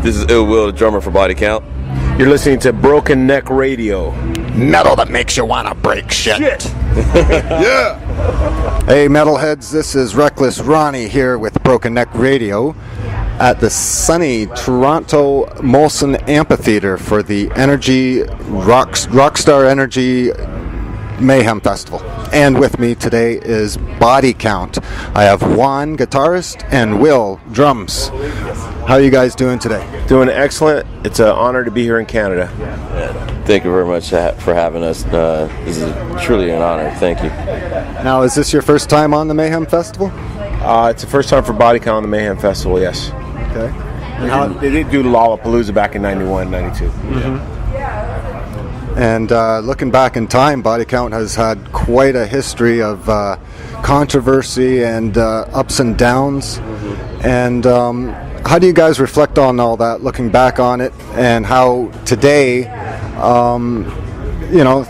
This is Ill Will, the drummer for Body Count. You're listening to Broken Neck Radio. Metal that makes you want to break shit. Yeah. Hey, metalheads, this is Reckless Ronnie here with Broken Neck Radio at the sunny Toronto Molson Amphitheater for the Rockstar Energy Mayhem Festival. And with me today is Body Count. I have Juan, guitarist, and Will, drums. How are you guys doing today? Doing excellent. It's an honor to be here in Canada. Thank you very much for having us. This is truly an honor. Thank you. Now, is this your first time on the Mayhem Festival? It's the first time for Body Count on the Mayhem Festival, yes. Okay. They did do Lollapalooza back in 91, 92. Mm-hmm. And looking back in time, Body Count has had quite a history of controversy and ups and downs. Mm-hmm. And how do you guys reflect on all that, looking back on it, and how today,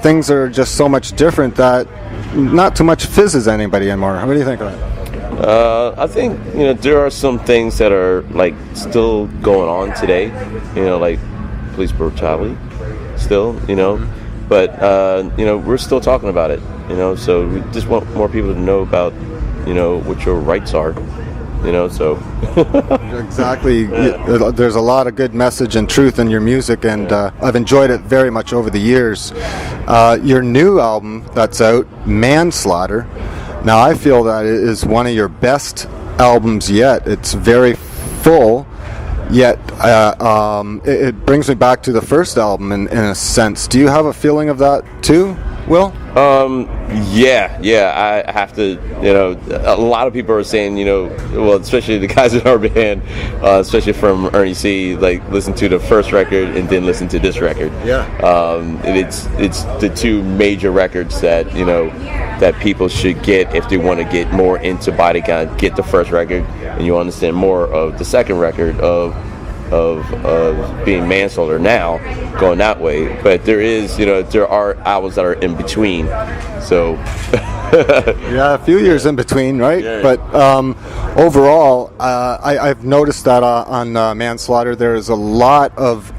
things are just so much different that not too much fizzes anybody anymore? What do you think of that? I think there are some things that are like still going on today. Like police brutality, still. But we're still talking about it. So we just want more people to know about what your rights are. So exactly. There's a lot of good message and truth in your music, and I've enjoyed it very much over the years. Your new album that's out, Manslaughter. Now, I feel that it is one of your best albums yet. It's very full, yet it brings me back to the first album in a sense. Do you have a feeling of that too, Will? Yeah, I have to, a lot of people are saying, well, especially the guys in our band, especially from Ernie C, like, listen to the first record and then listen to this record. Yeah. It's the two major records that, that people should get if they want to get more into Body Count. Get the first record and you understand more of the second record of being Manslaughter now, going that way. But there is, there are albums that are in between. So yeah, a few years in between, right? Yeah. But overall, I've noticed that on Manslaughter there is a lot of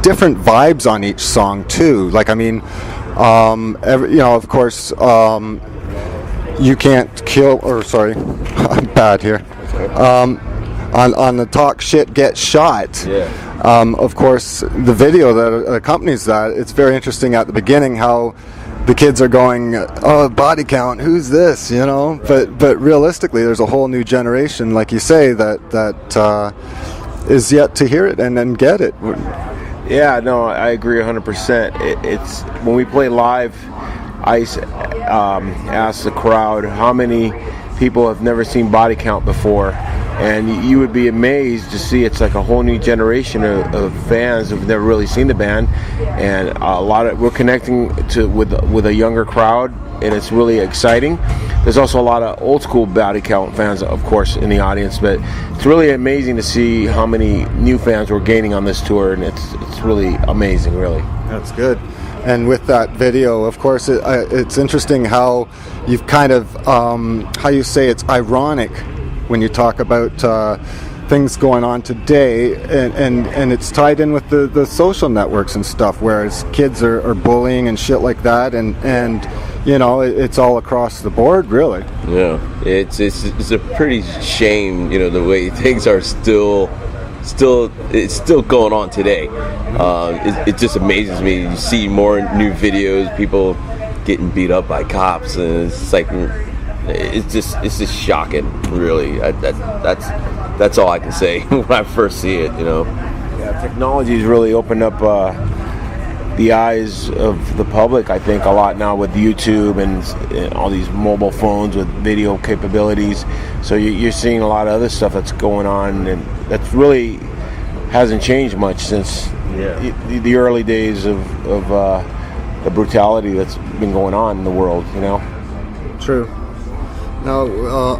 different vibes on each song too. Like, I mean, of course, You Can't Kill, or sorry, I'm bad here. On the Talk Shit Get Shot. Yeah. Of course, the video that accompanies that, it's very interesting at the beginning how the kids are going, oh, Body Count, who's this, But realistically, there's a whole new generation, like you say, that is yet to hear it and then get it. Yeah, no, I agree 100%. It's when we play live, I ask the crowd how many people have never seen Body Count before. And you would be amazed to see it's like a whole new generation of fans who've never really seen the band, and we're connecting with a younger crowd, and it's really exciting. There's also a lot of old school Body Count fans, of course, in the audience, but it's really amazing to see how many new fans we're gaining on this tour, and it's really amazing, really. That's good. And with that video, of course, it's interesting how you've kind of, how you say it's ironic when you talk about things going on today, and it's tied in with the social networks and stuff, whereas kids are bullying and shit like that, and it's all across the board, really. Yeah, it's a pretty shame, the way things are still it's still going on today. It just amazes me. You see more new videos, people getting beat up by cops, and it's like, it's just shocking, really. That's all I can say when I first see it. Yeah, technology's really opened up the eyes of the public, I think, a lot now with YouTube and all these mobile phones with video capabilities. So you're seeing a lot of other stuff that's going on, and that's really hasn't changed much since the early days of the brutality that's been going on in the world. True. Now,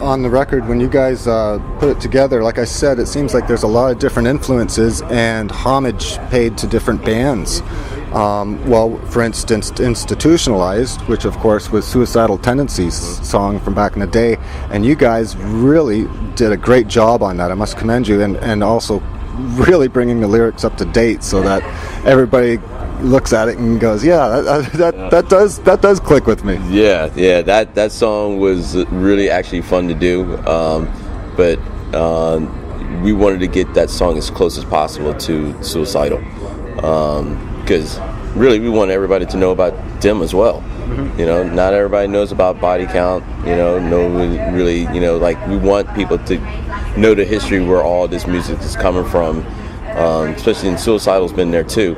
on the record, when you guys put it together, like I said, it seems like there's a lot of different influences and homage paid to different bands. For instance, Institutionalized, which of course was Suicidal Tendencies song from back in the day, and you guys really did a great job on that. I must commend you, and also really bringing the lyrics up to date so that everybody looks at it and goes, yeah, that does click with me. Yeah, that song was really actually fun to do, but we wanted to get that song as close as possible to Suicidal, because really we want everybody to know about them as well. You know, not everybody knows about Body Count. You know, no one really, you know, like we want people to know the history where all this music is coming from, especially in Suicidal's been there too.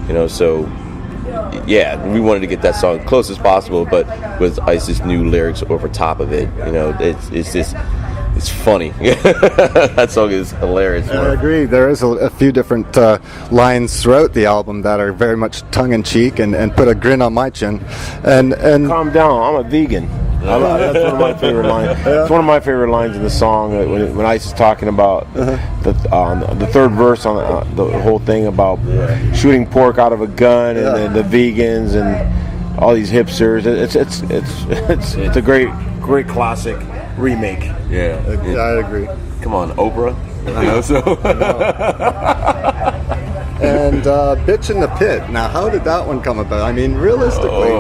You know, so yeah, we wanted to get that song close as possible, but with Ice's new lyrics over top of it. You know, it's just, it's funny. That song is hilarious. I agree. There is a few different lines throughout the album that are very much tongue-in-cheek and put a grin on my chin. And calm down, I'm a vegan. That's one of my favorite lines. It's one of my favorite lines in the song when Ice is talking about the third verse on the whole thing about shooting pork out of a gun and the vegans and all these hipsters. It's a great classic remake. Yeah, I agree. Come on, Oprah. You know, so. And Bitch in the Pit. Now, how did that one come about? I mean, realistically,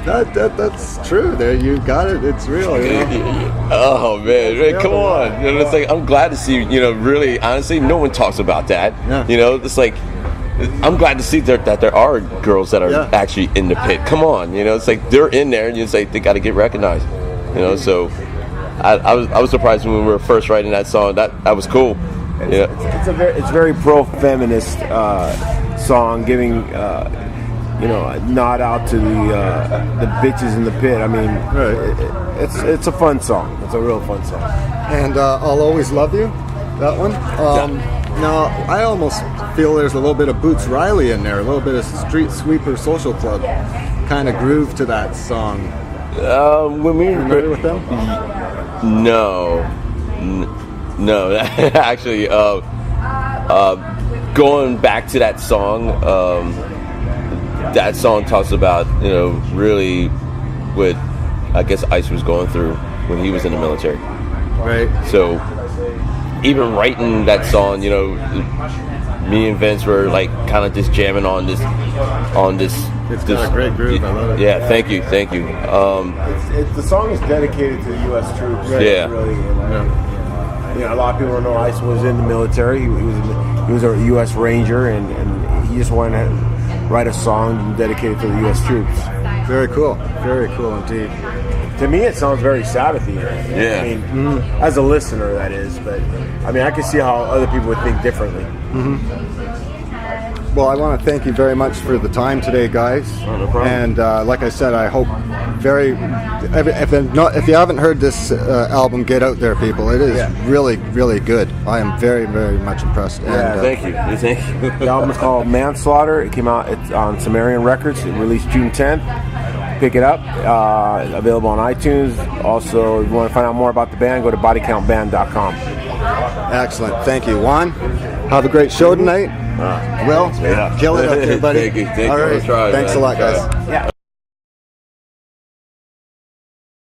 that's true. There, you got it. It's real. You know? Oh man, come on! You know, it's like I'm glad to see. You know, really, honestly, no one talks about that. Yeah. You know, it's like I'm glad to see that there are girls that are actually in the pit. Come on, you know, it's like they're in there, and it's like they got to get recognized. You know, so I was surprised when we were first writing that song. That was cool. It's very pro-feminist song, giving a nod out to the bitches in the pit. I mean, it's a fun song. It's a real fun song. And I'll Always Love You, that one. Now, I almost feel there's a little bit of Boots Riley in there, a little bit of Street Sweeper Social Club kind of groove to that song. When we were familiar with them? No, actually, going back to that song talks about, you know, really what I guess Ice was going through when he was in the military. Right. So even writing that song, you know, me and Vince were like kind of just jamming on this. It's got a great groove. I love it. Yeah, thank you. The song is dedicated to the U.S. troops. Right? Yeah. Really, you know, a lot of people don't know Ice was in the military. He was a U.S. Ranger, and he just wanted to write a song dedicated to the U.S. troops. Very cool indeed. To me, it sounds very Sabbathy. Yeah. I mean, as a listener, that is. But I mean, I can see how other people would think differently. Well, I want to thank you very much for the time today, guys. Oh, no problem. And like I said, I hope if you haven't heard this album, get out there, people. It is really, really good. I am very, very much impressed. Yeah, thank you. The album is called Manslaughter. It came out on Sumerian Records. It released June 10th. Pick it up. Available on iTunes. Also, if you want to find out more about the band, go to bodycountband.com. Excellent. Thank you. Juan, have a great show tonight. Kill it up there, buddy. Thank you. All right. Thanks a lot, guys. Yeah.